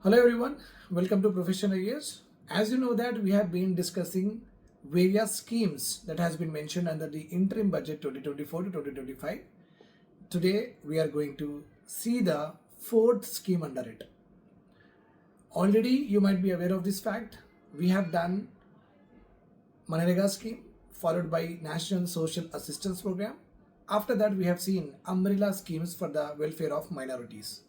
Hello everyone, welcome to Professional Years. As you know that we have been discussing various schemes that has been mentioned under the interim budget 2024 to 2025. Today we are going to see the fourth scheme under it. Already you might be aware of this fact. We have done Manrega scheme followed by National Social Assistance Program. After that we have seen umbrella schemes for the welfare of minorities.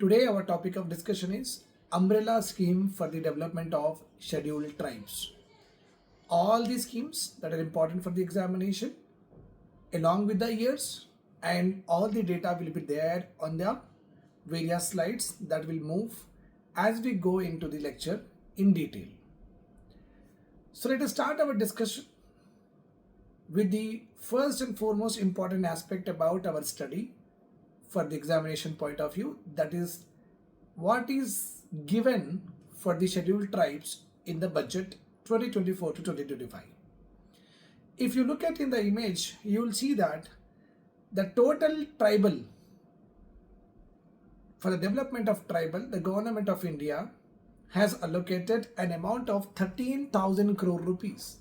Today our topic of discussion is umbrella scheme for the development of scheduled tribes. All these schemes that are important for the examination along with the years, and all the data will be there on the various slides that will move as we go into the lecture in detail. So let us start our discussion with the first and foremost important aspect about our study for the examination point of view, that is what is given for the scheduled tribes in the budget 2024 to 2025. If you look at in the image, you will see that the total tribal, for the development of tribal, the government of India has allocated an amount of 13,000 crore rupees.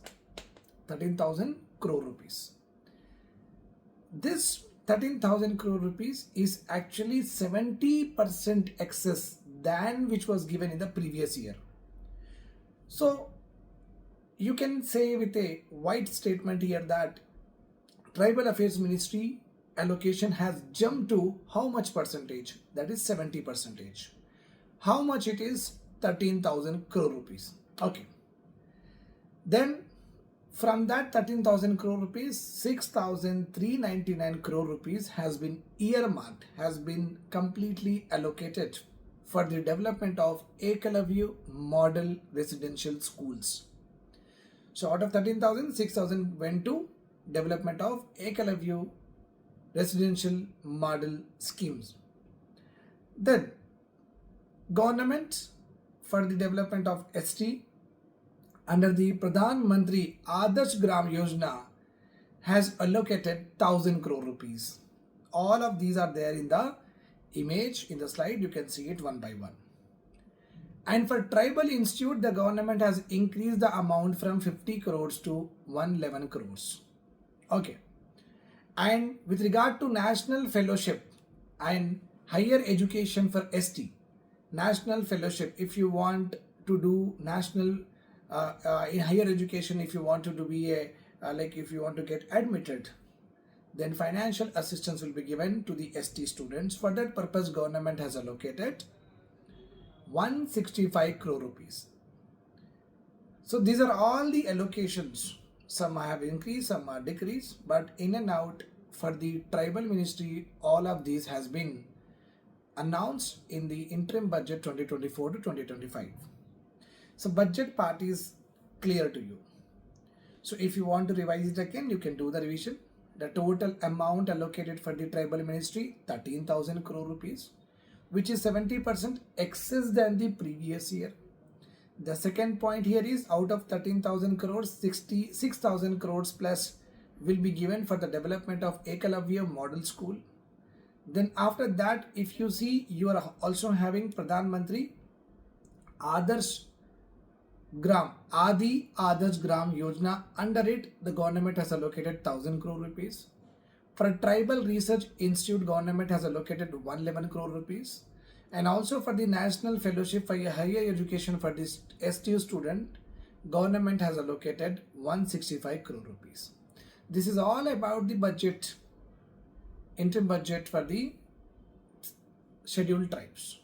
13,000 crore rupees. This 13,000 crore rupees is actually 70% excess than which was given in the previous year. So you can say with a wide statement here that Tribal Affairs Ministry allocation has jumped to how much percentage? That is 70%. How much it is? 13,000 crore rupees. Okay. Then from that 13,000 crore rupees, 6,399 crore rupees has been earmarked, has been completely allocated for the development of Ekalavya model residential schools. So out of 13,000, 6,000 went to development of Ekalavya residential model schemes. Then government for the development of ST under the Pradhan Mantri Adarsh Gram Yojana has allocated 1,000 crore rupees. All of these are there in the image, in the slide. You can see it one by one. And for Tribal Institute, the government has increased the amount from 50 crores to 111 crores. Okay. And with regard to National Fellowship and Higher Education for ST, National Fellowship, if you want to do national in higher education, if you want to be a if you want to get admitted, then financial assistance will be given to the ST students. For that purpose, government has allocated 165 crore rupees. So these are all the allocations. Some have increased, some are decreased, but in and out for the tribal ministry, all of these has been announced in the interim budget 2024 to 2025. So budget part is clear to you. So if you want to revise it again, you can do the revision. The total amount allocated for the tribal ministry, 13,000 crore rupees, which is 70% excess than the previous year. The second point here is out of 13,000 crores, 66,000 crores plus will be given for the development of Ekalavya model school. Then after that, if you see, you are also having Pradhan Mantri Adarsh Gram, Adi Adarsh Gram Yojana. Under it, the government has allocated 1,000 crore rupees. For a Tribal Research Institute, government has allocated 111 crore rupees. And also for the National Fellowship for Higher Education for this STU student, government has allocated 165 crore rupees. This is all about the budget, interim budget for the scheduled tribes.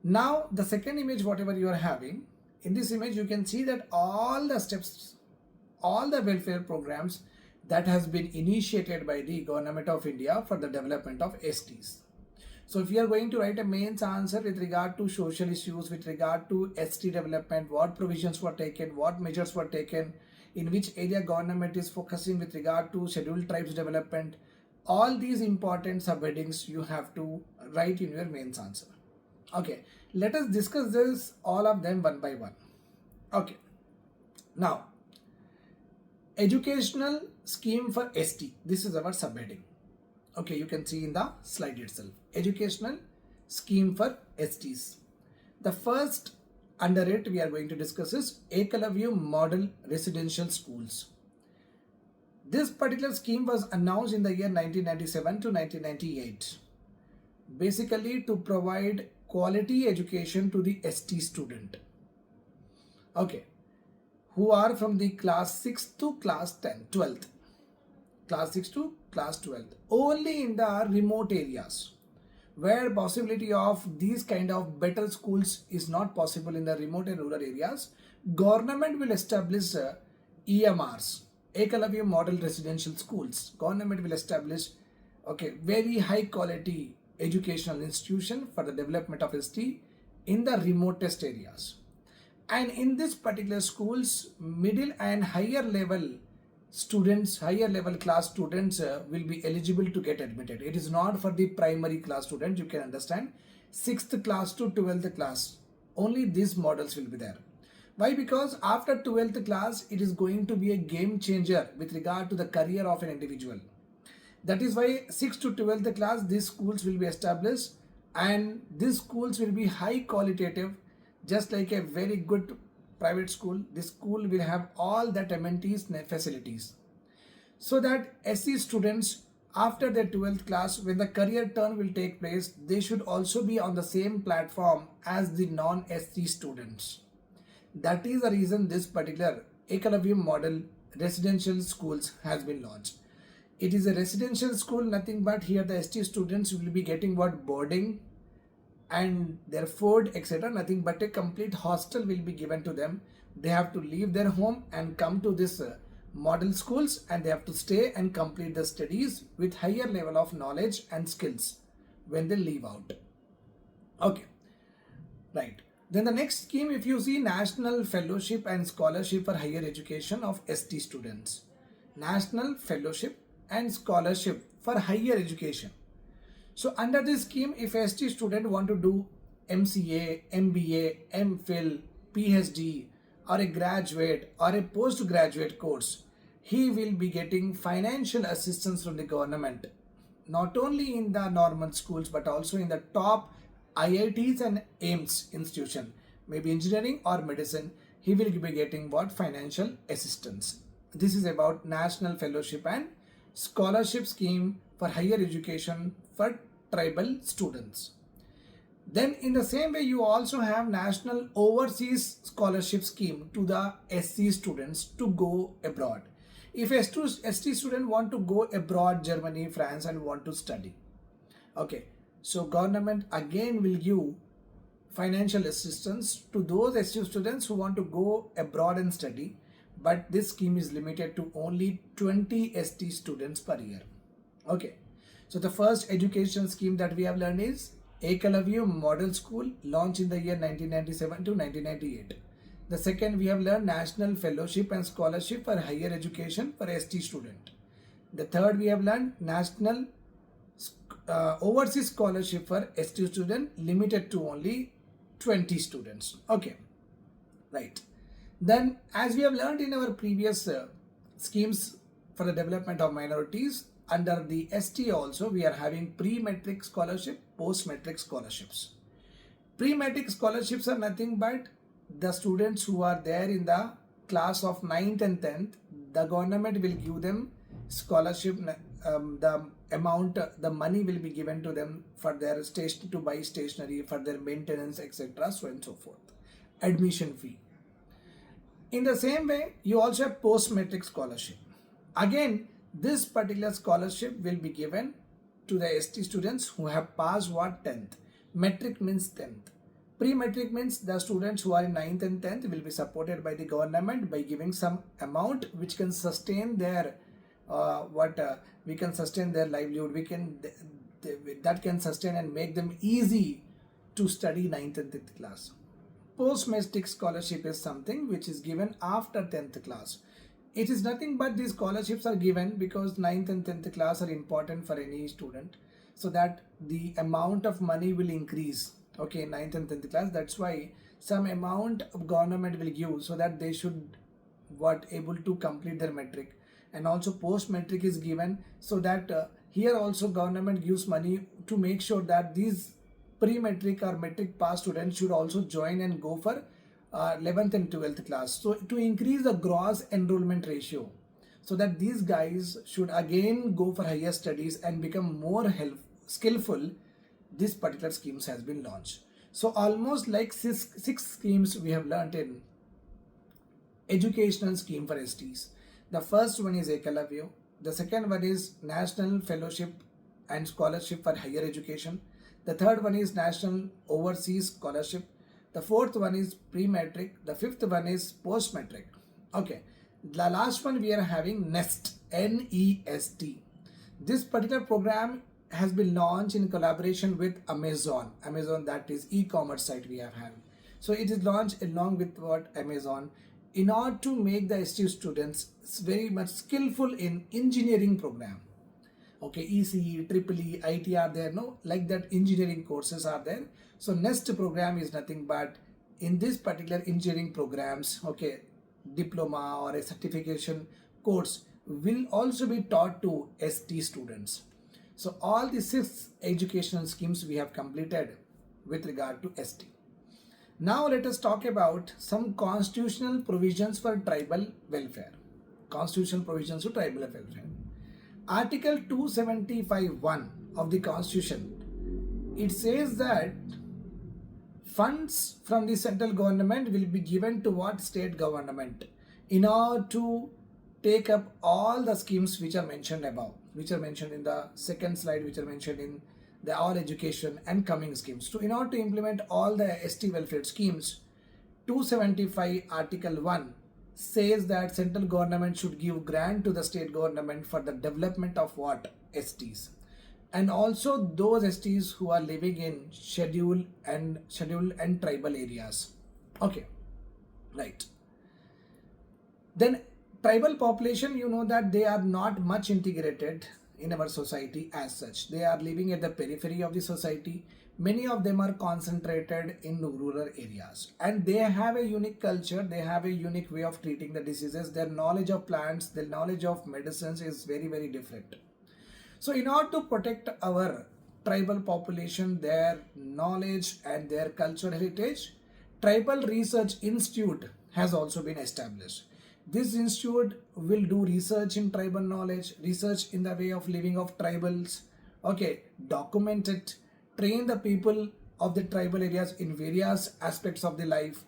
Now the second image, whatever you are having, in this image you can see that all the steps, all the welfare programs that has been initiated by the government of India for the development of STs. So if you are going to write a mains answer with regard to social issues, with regard to ST development, what provisions were taken, what measures were taken, in which area government is focusing with regard to scheduled tribes development, all these important subheadings you have to write in your mains answer. Okay, let us discuss this all of them one by one. Okay, now educational scheme for ST, this is our subheading. Okay, you can see in the slide itself, educational scheme for STs. The first under it we are going to discuss is Ekalavya Model Residential Schools. This particular scheme was announced in the year 1997 to 1998, basically to provide quality education to the ST student, okay, who are from the class 6 to class 10, 12th, class 6 to class 12th, only in the remote areas where possibility of these kind of better schools is not possible in the remote and rural areas. Government will establish EMRs, Ekalavya Model Residential Schools. Government will establish, okay, very high quality educational institution for the development of ST in the remotest areas. And in this particular schools, middle and higher level students, higher level class students will be eligible to get admitted. It is not for the primary class students, you can understand. 6th class to 12th class, only these models will be there. Why? Because after 12th class, it is going to be a game changer with regard to the career of an individual. That is why 6th to 12th class, these schools will be established, and these schools will be high qualitative, just like a very good private school. This school will have all that amenities and facilities, so that SC students after their 12th class, when the career turn will take place, they should also be on the same platform as the non-SC students. That is the reason this particular Ekalavya Model Residential Schools has been launched. It is a residential school, nothing but here the ST students will be getting what? Boarding and their food, etc. Nothing but a complete hostel will be given to them. They have to leave their home and come to this model schools, and they have to stay and complete the studies with higher level of knowledge and skills when they leave out. Okay, right. Then the next scheme, if you see, National Fellowship and Scholarship for Higher Education of ST students. National Fellowship and Scholarship for Higher Education. So under this scheme, if a ST student want to do MCA, MBA, MPhil, PhD, or a graduate or a postgraduate course, he will be getting financial assistance from the government, not only in the normal schools but also in the top IITs and AIMS institution, maybe engineering or medicine. He will be getting what? Financial assistance. This is about National Fellowship and Scholarship Scheme for Higher Education for tribal students. Then in the same way, you also have National Overseas Scholarship Scheme to the SC students to go abroad. If a ST student want to go abroad, Germany, France, and want to study, okay, so government again will give financial assistance to those ST students who want to go abroad and study, but this scheme is limited to only 20 ST students per year. Okay, so the first education scheme that we have learned is Ekalavya Model School, launched in the year 1997 to 1998. The second, we have learned National Fellowship and Scholarship for Higher Education for ST student. The third, we have learned National Overseas Scholarship for ST student, limited to only 20 students. Okay, right. Then, as we have learned in our previous schemes for the development of minorities, under the ST also we are having pre-metric scholarship, post-metric scholarships. Pre-metric scholarships are nothing but the students who are there in the class of 9th and 10th, the government will give them scholarship, the amount, the money will be given to them for their station to buy stationery, for their maintenance, etc., so and so forth, admission fee. In the same way, you also have post-metric scholarship. Again, this particular scholarship will be given to the ST students who have passed what? 10th. Metric means 10th. Pre-metric means the students who are in 9th and 10th will be supported by the government by giving some amount which can sustain their we can sustain their livelihood. That can sustain and make them easy to study 9th and 10th class. Post-metric scholarship is something which is given after 10th class. It is nothing but these scholarships are given because 9th and 10th class are important for any student, so that the amount of money will increase. Okay, 9th and 10th class, that's why some amount of government will give so that they should able to complete their metric. And also post metric is given so that here also government gives money to make sure that these pre-metric or metric pass students should also join and go for 11th and 12th class. So to increase the gross enrollment ratio, so that these guys should again go for higher studies and become more skillful, this particular schemes has been launched. So almost like six schemes we have learnt in educational scheme for STs. The first one is Ekalavya. The second one is National Fellowship and Scholarship for Higher Education. The third one is National Overseas Scholarship. The fourth one is pre-metric. The fifth one is post-metric. Okay. The last one we are having NEST, N-E-S-T. This particular program has been launched in collaboration with Amazon. Amazon, that is e-commerce site we have had. So it is launched along with Amazon in order to make the STU students very much skillful in engineering program. Okay, ECE, EEE, IT are there, no? Like that engineering courses are there. So NEST program is nothing but in this particular engineering programs, okay, diploma or a certification course will also be taught to ST students. So all the 6 educational schemes we have completed with regard to ST. Now let us talk about some constitutional provisions for tribal welfare. Constitutional provisions for tribal welfare. Article 275(1) of the Constitution, it says that funds from the central government will be given to what state government in order to take up all the schemes which are mentioned above, which are mentioned in the second slide, which are mentioned in the all education and coming schemes. So in order to implement all the ST welfare schemes, 275 Article 1 says that central government should give grant to the state government for the development of what? STs. And also those STs who are living in scheduled and tribal areas. Okay, right. Then tribal population, you know that they are not much integrated in our society as such. They are living at the periphery of the society. Many of them are concentrated in rural areas and they have a unique culture, they have a unique way of treating the diseases. Their knowledge of plants, their knowledge of medicines is very, very different. So in order to protect our tribal population, their knowledge and their cultural heritage, Tribal Research Institute has also been established. This institute will do research in tribal knowledge, research in the way of living of tribals, okay, document it, train the people of the tribal areas in various aspects of the life.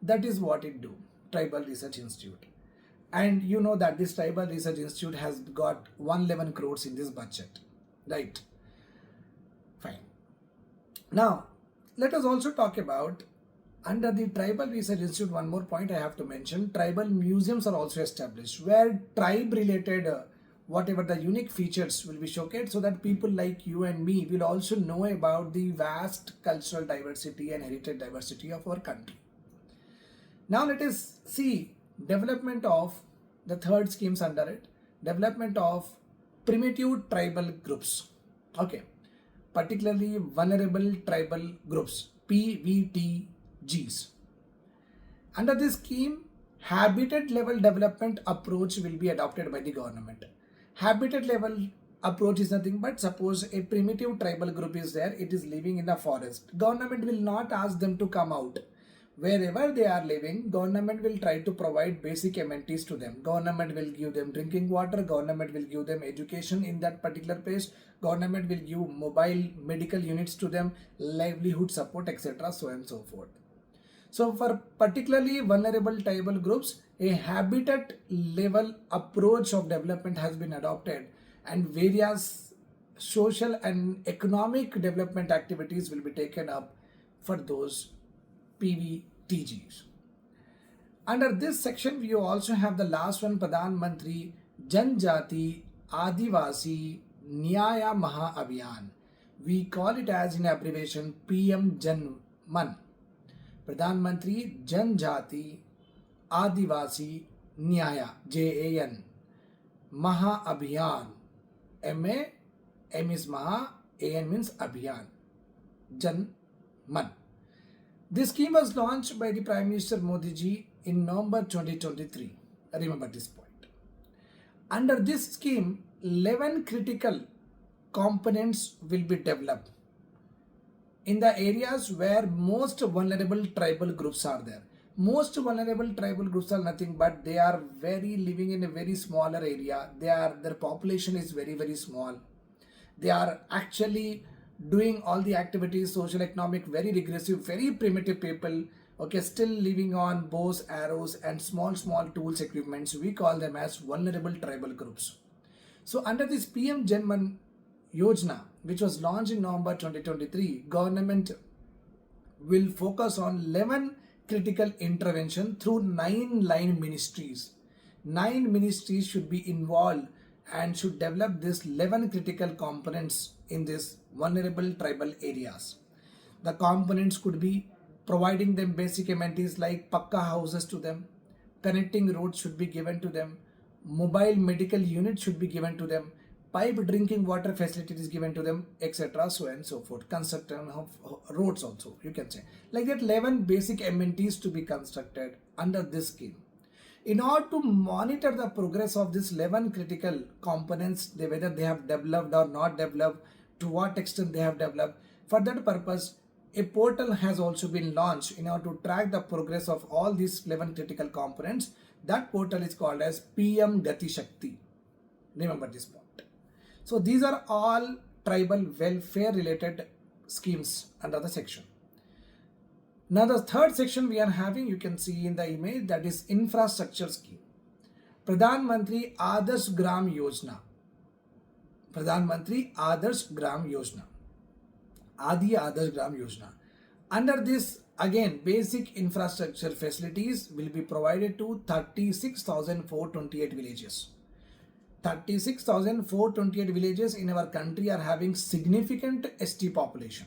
That is what it do, Tribal Research Institute. And you know that this Tribal Research Institute has got 111 crores in this budget, right? Fine. Now, let us also talk about under the Tribal Research Institute, one more point I have to mention, tribal museums are also established where tribe related whatever the unique features will be showcased so that people like you and me will also know about the vast cultural diversity and heritage diversity of our country. Now let us see development of the third schemes under it, development of primitive tribal groups, okay, particularly vulnerable tribal groups, PVTGs. Under this scheme, habitat level development approach will be adopted by the government. Habitat level approach is nothing but suppose a primitive tribal group is there, it is living in the forest. Government will not ask them to come out. Wherever they are living, government will try to provide basic amenities to them. Government will give them drinking water, government will give them education in that particular place, government will give mobile medical units to them, livelihood support, etc. so and so forth. So for particularly vulnerable tribal groups, a habitat level approach of development has been adopted and various social and economic development activities will be taken up for those PVTGs. Under this section, we also have the last one, Pradhan Mantri Janjati Adivasi Nyaya Maha Abhiyan. We call it as in abbreviation PM Jan Man. Pradhan Mantri Janjati Adivasi Nyaya JAN Maha Abhiyan. MA, M is Maha, AN means Abhiyan. Jan Man. This scheme was launched by the Prime Minister Modi ji in November 2023. Remember this point. Under this scheme, 11 critical components will be developed in the areas where most vulnerable tribal groups are there. Most vulnerable tribal groups are nothing but they are very living in a very smaller area. Their population is very small. They are actually doing all the activities, social, economic, very regressive, very primitive people. Okay, still living on bows, arrows, and small tools equipments. We call them as vulnerable tribal groups. So under this PM Janman Yojana, which was launched in November 2023, government will focus on 11 critical intervention through 9 line ministries. 9 ministries should be involved and should develop these 11 critical components in these vulnerable tribal areas. The components could be providing them basic amenities like pakka houses to them, connecting roads should be given to them, mobile medical units should be given to them, pipe drinking water facilities given to them, etc. so and so forth. Construction of roads also, you can say. Like that 11 basic amenities to be constructed under this scheme. In order to monitor the progress of these 11 critical components, whether they have developed or not developed, to what extent they have developed, for that purpose, a portal has also been launched in order to track the progress of all these 11 critical components. That portal is called as PM Gati Shakti. Remember this point. So these are all tribal welfare related schemes under the section. Now the third section we are having, you can see in the image, that is infrastructure scheme. Pradhan Mantri Adarsh Gram Yojana. Pradhan Mantri Adarsh Gram Yojana. Adi Adarsh Gram Yojana. Under this, again, basic infrastructure facilities will be provided to 36,428 villages. 36,428 villages in our country are having significant ST population.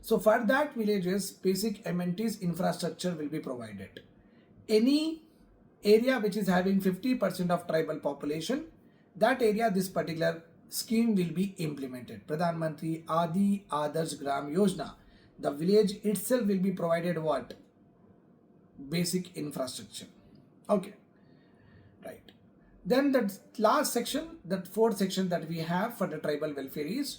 So for that villages, basic amenities infrastructure will be provided. Any area which is having 50% of tribal population, that area this particular scheme will be implemented. Pradhan Mantri Adi Adarsh Gram Yojana. The village itself will be provided what? Basic infrastructure. Okay. Right. Then the last section, that fourth section that we have for the tribal welfare is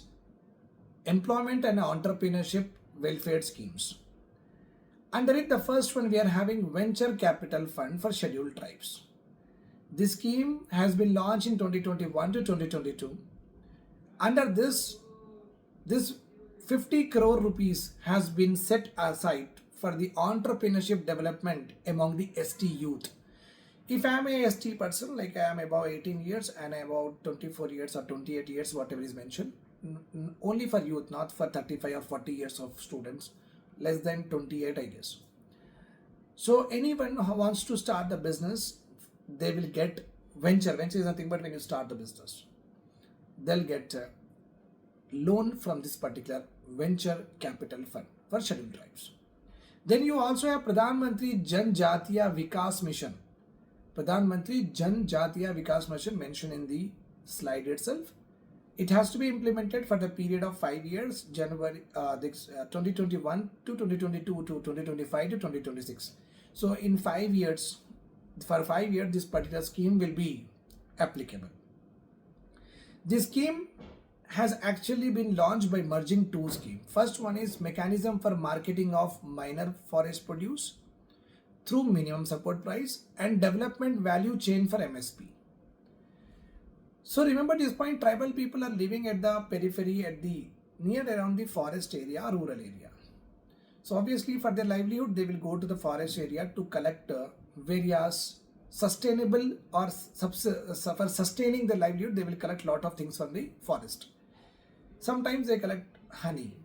employment and entrepreneurship welfare schemes. Under it, the first one we are having venture capital fund for scheduled tribes. This scheme has been launched in 2021 to 2022. Under this 50 crore rupees has been set aside for the entrepreneurship development among the ST youth. If I am a ST person, like I am about 18 years and I am about 24 years or 28 years, whatever is mentioned, only for youth, not for 35 or 40 years of students, less than 28 I guess. So anyone who wants to start the business, they will get venture. Venture is nothing but when you start the business, they'll get a loan from this particular venture capital fund for scheduled tribes. Then you also have Pradhan Mantri Jan Jatiya Vikas Mission. Pradhan Mantri Jan Jatiya Vikas Mission mentioned in the slide itself. It has to be implemented for the period of 5 years, January 2021 to 2022 to 2025 to 2026. So in 5 years, for 5 years, this particular scheme will be applicable. This scheme has actually been launched by merging two schemes. First one is mechanism for marketing of minor forest produce through minimum support price and development value chain for MSP. So remember this point, tribal people are living at the periphery, at the near around the forest area or rural area. So obviously for their livelihood, they will go to the forest area to collect various sustainable or for sustaining the livelihood, they will collect lot of things from the forest. Sometimes they collect honey,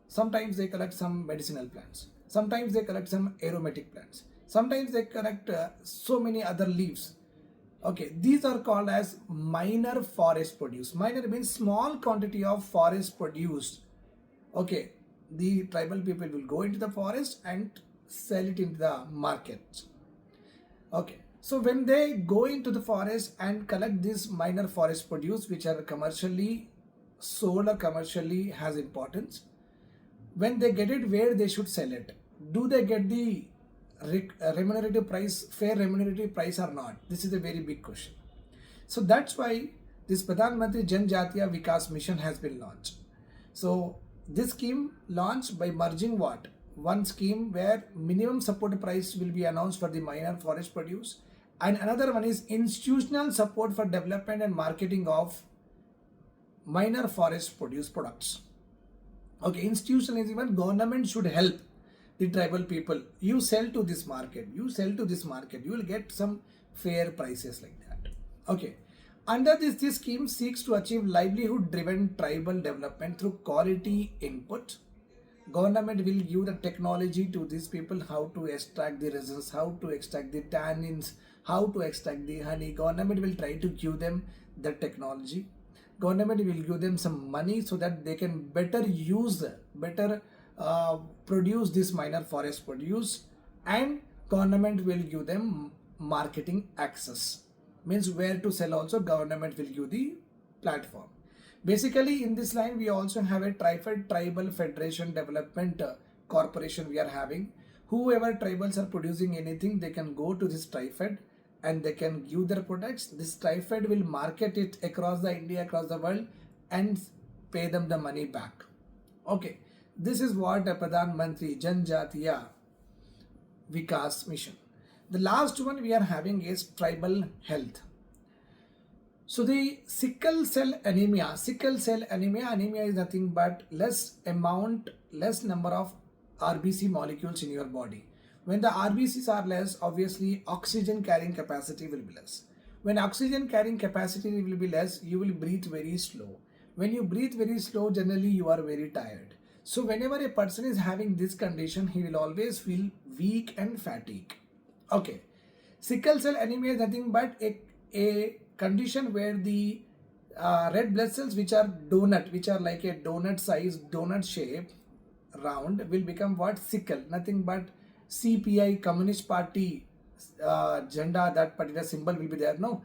sometimes they collect some medicinal plants, sometimes they collect some aromatic plants, sometimes they collect so many other leaves. Okay, these are called as minor forest produce. Minor means small quantity of forest produced. Okay, the tribal people will go into the forest and sell it into the market. Okay, so when they go into the forest and collect this minor forest produce, which are commercially sold or commercially has importance, when they get it, where they should sell it? Do they get the remunerative price, fair remunerative price or not? This is a very big question. So that's why this Pradhan Mantri Jan Jatiya Vikas Mission has been launched. So This scheme launched by merging what? One scheme where minimum support price will be announced for the minor forest produce, and another one is institutional support for development and marketing of minor forest produce products. Okay, institutional is even government should help the tribal people. You sell to this market, you sell to this market, you will get some fair prices like that. Okay. Under this scheme seeks to achieve livelihood-driven tribal development through quality input. Government will give the technology to these people, how to extract the resins, how to extract the tannins, how to extract the honey. Government will try to give them the technology. Government will give them some money so that they can better produce this minor forest produce, and government will give them marketing access. Means where to sell also government will give the platform. Basically in this line we also have a TriFed, Tribal Federation Development Corporation we are having. Whoever tribals are producing anything, they can go to this TriFed and they can give their products. This TriFed will market it across the India, across the world, and pay them the money back. Okay, this is what a Pradhan Mantri Janjatiya Vikas Mission. The last one we are having is tribal health. So the sickle cell anemia is nothing but less number of RBC molecules in your body. When the RBCs are less, obviously oxygen carrying capacity will be less. When oxygen carrying capacity will be less, you will breathe very slow. When you breathe very slow, generally you are very tired. So whenever a person is having this condition, he will always feel weak and fatigue. Okay, sickle cell anemia is nothing but a condition where the red blood cells which are like a donut size, donut shape, round, will become what? Sickle. Nothing but CPI, Communist Party agenda, that particular symbol will be there. No,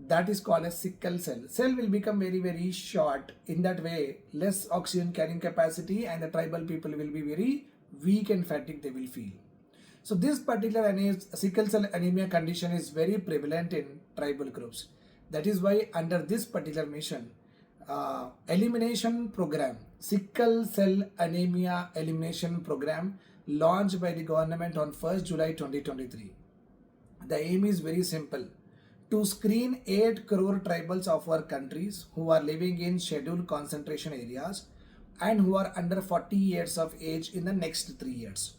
that is called a sickle cell. Cell will become very, very short. In that way, less oxygen carrying capacity, and the tribal people will be very weak and fatigued they will feel. So this particular sickle cell anemia condition is very prevalent in tribal groups. That is why under this particular mission, elimination program, sickle cell anemia elimination program, launched by the government on 1st July 2023. The aim is very simple: to screen 8 crore tribals of our countries who are living in scheduled concentration areas and who are under 40 years of age in the next 3 years.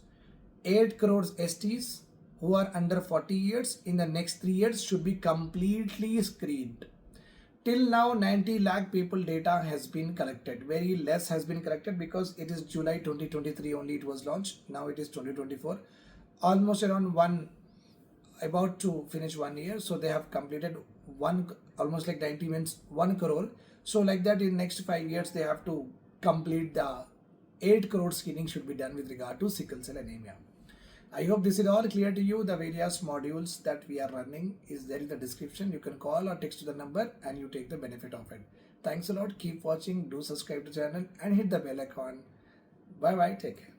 8 crores STs who are under 40 years in the next 3 years should be completely screened. Till now 90 lakh people data has been collected. Very less has been collected because it is July 2023 only it was launched. Now it is 2024. Almost around about to finish 1 year. So they have completed almost like 90 means 1 crore. So like that in next 5 years they have to complete the 8 crore screening should be done with regard to sickle cell anemia. I hope this is all clear to you. The various modules that we are running is there in the description. You can call or text to the number and you take the benefit of it. Thanks a lot. Keep watching. Do subscribe to the channel and hit the bell icon. Bye bye. Take care.